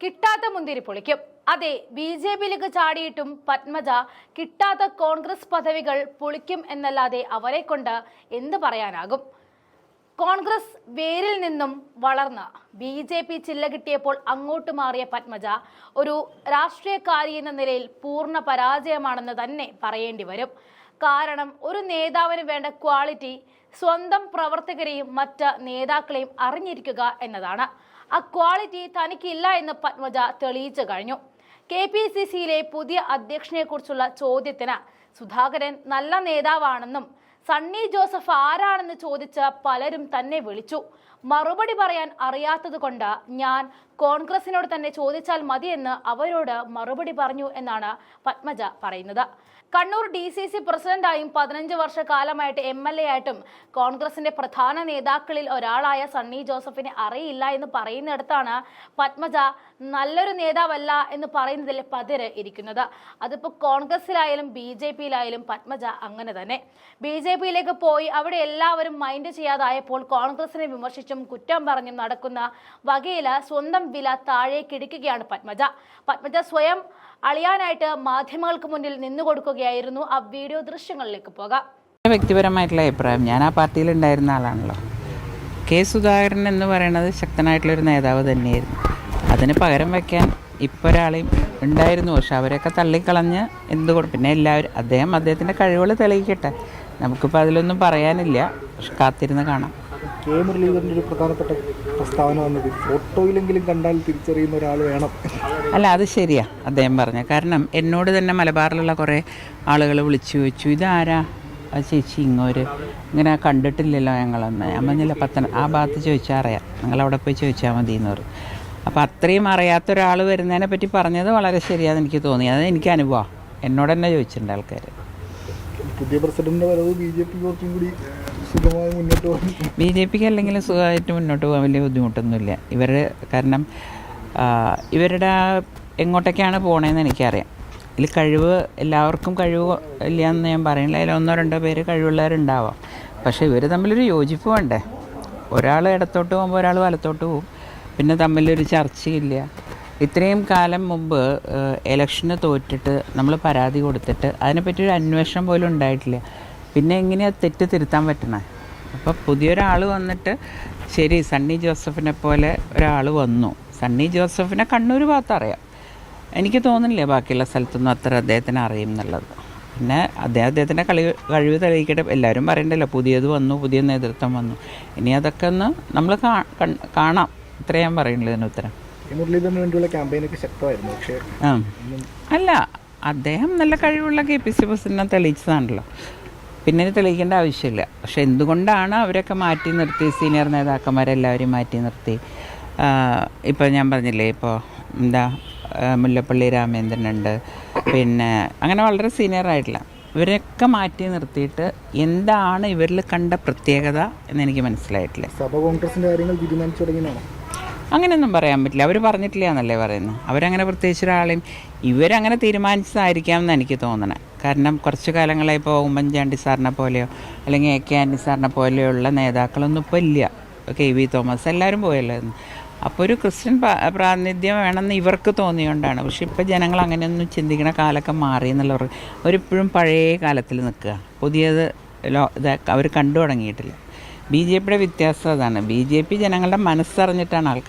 കിട്ടാത്ത മുന്തിരി പൊളിക്കും. അതെ, ബി.ജെ.പിയിലേക്ക് ചാടിയിട്ടും പത്മജ കിട്ടാത്ത കോൺഗ്രസ് പദവികൾ പൊളിക്കും എന്നല്ലാതെ അവരെ കൊണ്ട് എന്ത് പറയാനാകും? കോൺഗ്രസ് വേരിൽ നിന്നും വളർന്ന് ബി.ജെ.പി ചില്ല കിട്ടിയപ്പോൾ അങ്ങോട്ട് മാറിയ പത്മജ ഒരു രാഷ്ട്രീയക്കാരി എന്ന നിലയിൽ പൂർണ്ണ പരാജയമാണെന്ന് തന്നെ പറയേണ്ടി വരും. കാരണം ഒരു നേതാവിന് വേണ്ട ക്വാളിറ്റി സ്വന്തം പ്രവർത്തകരെയും മറ്റ് നേതാക്കളെയും അറിഞ്ഞിരിക്കുക എന്നതാണ്. ആ ക്വാളിറ്റി തനിക്കില്ല എന്ന് പത്മജ തെളിയിച്ചു കഴിഞ്ഞു. KPCCയിലെ പുതിയ അധ്യക്ഷനെ കുറിച്ചുള്ള ചോദ്യത്തിന് സുധാകരൻ നല്ല നേതാവാണെന്നും സണ്ണി ജോസഫ് ആരാണെന്ന് ചോദിച്ച് പലരും തന്നെ വിളിച്ചു. മറുപടി പറയാൻ അറിയാത്തത് കൊണ്ട് ഞാൻ കോൺഗ്രസിനോട് തന്നെ ചോദിച്ചാൽ മതിയെന്ന് അവരോട് മറുപടി പറഞ്ഞു എന്നാണ് പത്മജ പറയുന്നത്. കണ്ണൂർ DCC പ്രസിഡന്റായും 15 വർഷക്കാലമായിട്ട് MLA ആയിട്ടും കോൺഗ്രസിന്റെ പ്രധാന നേതാക്കളിൽ ഒരാളായ സണ്ണി ജോസഫിനെ അറിയില്ല എന്ന് പറയുന്നിടത്താണ് പത്മജ നല്ലൊരു നേതാവല്ല എന്ന് പറയുന്നതിൽ പതിര് ഇരിക്കുന്നത്. അതിപ്പോൾ കോൺഗ്രസിലായാലും BJPയിലായാലും പത്മജ അങ്ങനെ തന്നെ. BJPയിലേക്ക് പോയി അവിടെ എല്ലാവരും മൈൻഡ് ചെയ്യാതായപ്പോൾ കോൺഗ്രസിനെ വിമർശിച്ചും കുറ്റം പറഞ്ഞും നടക്കുന്ന വകയിൽ സ്വന്തം വില താഴേക്കിടിക്കുകയാണ് പത്മജ. പത്മജ സ്വയം അളിയാനായിട്ട് മാധ്യമങ്ങൾക്ക് മുന്നിൽ നിന്നു കൊടുക്കുകയായിരുന്നു. ആ വീഡിയോ ദൃശ്യങ്ങളിലേക്ക് പോകാം. വ്യക്തിപരമായിട്ടുള്ള അഭിപ്രായം, ഞാൻ ആ പാർട്ടിയിൽ ഉണ്ടായിരുന്ന ആളാണല്ലോ. സുധാകരൻ എന്ന് പറയുന്നത് ശക്തനായിട്ടുള്ളൊരു നേതാവ് തന്നെയായിരുന്നു. അതിന് പകരം വയ്ക്കാൻ ഇപ്പോൾ ഒരാളെയും ഉണ്ടായിരുന്നു. പക്ഷെ അവരെയൊക്കെ തള്ളിക്കളഞ്ഞ് പിന്നെ എല്ലാവരും അദ്ദേഹത്തിൻ്റെ കഴിവുകൾ തെളിയിക്കട്ടെ. നമുക്കിപ്പോൾ അതിലൊന്നും പറയാനില്ല. പക്ഷെ കാത്തിരുന്ന് കാണാം. കെ മുരളീധരൻ്റെ ഒരു പ്രധാനപ്പെട്ട പ്രസ്താവന വന്നത് ഫോട്ടോയിലെങ്കിലും കണ്ടാൽ തിരിച്ചറിയുന്ന ഒരാൾ വേണം. അല്ല, അത് ശരിയാ അദ്ദേഹം പറഞ്ഞ. കാരണം എന്നോട് തന്നെ മലബാറിലുള്ള കുറേ ആളുകൾ വിളിച്ചു ചോദിച്ചു, ഇതാരാ ചേച്ചി ഇങ്ങനെ കണ്ടിട്ടില്ലല്ലോ ഞങ്ങളൊന്ന്. ഞാൻ പറഞ്ഞില്ല, ആ ഭാഗത്ത് ചോദിച്ചാൽ അറിയാം, നിങ്ങളവിടെ പോയി ചോദിച്ചാൽ മതി എന്ന് പറയും. അപ്പോൾ അത്രയും അറിയാത്ത ഒരാൾ വരുന്നതിനെ പറ്റി പറഞ്ഞത് വളരെ ശരിയാണെന്ന് എനിക്ക് തോന്നി. അത് എനിക്ക് അനുഭവമാണ്. എന്നോട് തന്നെ ചോദിച്ചിട്ടുണ്ട് ആൾക്കാർ. പുതിയ പ്രസിഡന്റ് വരവ് BJP കുറച്ചും കൂടി സുഖമായി മുന്നോട്ട് പോകും. BJPക്ക് അല്ലെങ്കിൽ സുഖമായിട്ട് മുന്നോട്ട് പോകാൻ വലിയ ബുദ്ധിമുട്ടൊന്നുമില്ല. കാരണം ഇവരുടെ എങ്ങോട്ടൊക്കെയാണ് പോകണതെന്ന് എനിക്കറിയാം. ഇതിൽ കഴിവ് എല്ലാവർക്കും കഴിവ് ഇല്ല എന്ന് ഞാൻ പറയുന്നില്ല. അതിൽ 1-2 പേര് കഴിവുള്ളവരുണ്ടാവാം. പക്ഷേ ഇവർ തമ്മിലൊരു യോജിപ്പ് വേണ്ടേ? ഒരാൾ ഇടത്തോട്ട് പോകുമ്പോൾ ഒരാൾ വലത്തോട്ട് പോകും. പിന്നെ തമ്മിലൊരു ചർച്ചയില്ല. ഇത്രയും കാലം മുമ്പ് ഇലക്ഷന് തോറ്റിട്ട് നമ്മൾ പരാതി കൊടുത്തിട്ട് അതിനെപ്പറ്റി ഒരു അന്വേഷണം പോലും ഉണ്ടായിട്ടില്ല. പിന്നെ എങ്ങനെയാണ് തെറ്റ് തിരുത്താൻ പറ്റണേ? അപ്പോൾ പുതിയൊരാൾ വന്നിട്ട് ശരി, സണ്ണി ജോസഫിനെ പോലെ ഒരാൾ വന്നു. സണ്ണി ജോസഫിനെ കണ്ണൂർ ഭാഗത്ത് അറിയാം. എനിക്ക് തോന്നുന്നില്ല ബാക്കിയുള്ള സ്ഥലത്തൊന്നും അത്ര അദ്ദേഹത്തിന് അറിയും എന്നുള്ളത്. പിന്നെ അദ്ദേഹത്തിൻ്റെ കഴിവ് തെളിയിക്കട്ടെ. എല്ലാവരും പറയണ്ടല്ലോ പുതിയത് വന്നു, പുതിയ നേതൃത്വം വന്നു. ഇനി അതൊക്കെ ഒന്ന് നമ്മൾ കാണാം. ഇത്രയും ഞാൻ പറയുന്നുള്ളൂ ഇതിന് ഉത്തരം. മുരളീധരന് വേണ്ടിയുള്ള ക്യാമ്പയിനൊക്കെ ശക്തമായിരുന്നു. പക്ഷേ അല്ല, അദ്ദേഹം നല്ല കഴിവുള്ള KPCC പ്രസിഡന്റിനെ തെളിയിച്ചതാണല്ലോ. പിന്നെ തെളിയിക്കേണ്ട ആവശ്യമില്ല. പക്ഷെ എന്തുകൊണ്ടാണ് അവരൊക്കെ മാറ്റി നിർത്തി, സീനിയർ നേതാക്കന്മാരെല്ലാവരും മാറ്റി നിർത്തി? ഇപ്പോൾ ഞാൻ പറഞ്ഞില്ലേ, ഇപ്പോൾ മുല്ലപ്പള്ളി രാമേന്ദ്രനുണ്ട്, പിന്നെ അങ്ങനെ വളരെ സീനിയറായിട്ടുള്ള ഇവരൊക്കെ മാറ്റി നിർത്തിയിട്ട് എന്താണ് ഇവരിൽ കണ്ട പ്രത്യേകത എന്നെനിക്ക് മനസ്സിലായിട്ടില്ല. സഭ കോൺഗ്രസിൻ്റെ കാര്യങ്ങൾ തീരുമാനിച്ചു തുടങ്ങിയതാണോ? അങ്ങനെയൊന്നും പറയാൻ പറ്റില്ല. അവർ പറഞ്ഞിട്ടില്ല എന്നല്ലേ പറയുന്നത്. അവരങ്ങനെ പ്രത്യേകിച്ച് ഒരാളെയും ഇവരങ്ങനെ തീരുമാനിച്ചതായിരിക്കാം എന്ന് എനിക്ക് തോന്നണേ. കാരണം കുറച്ച് കാലങ്ങളായി ഇപ്പോൾ ഉമ്മൻചാണ്ടി സാറിനെ പോലെയോ അല്ലെങ്കിൽ AK ആൻ്റണി സാറിനെ പോലെയുള്ള നേതാക്കളൊന്നും ഇപ്പോൾ ഇല്ല. KV തോമസ് എല്ലാവരും പോയല്ലായിരുന്നു. അപ്പോൾ ഒരു ക്രിസ്ത്യൻ പ്രാതിനിധ്യം വേണമെന്ന് ഇവർക്ക് തോന്നിയോണ്ടാണ്. പക്ഷെ ഇപ്പോൾ ജനങ്ങൾ അങ്ങനെയൊന്നും ചിന്തിക്കണ കാലമൊക്കെ മാറി എന്നുള്ളവർ അവരിപ്പോഴും പഴയ കാലത്തിൽ നിൽക്കുക. പുതിയത് അവർ കണ്ടു തുടങ്ങിയിട്ടില്ല. BJPയുടെ വ്യത്യാസം അതാണ്. BJP ജനങ്ങളുടെ മനസ്സറിഞ്ഞിട്ടാണ് ആൾക്കാർ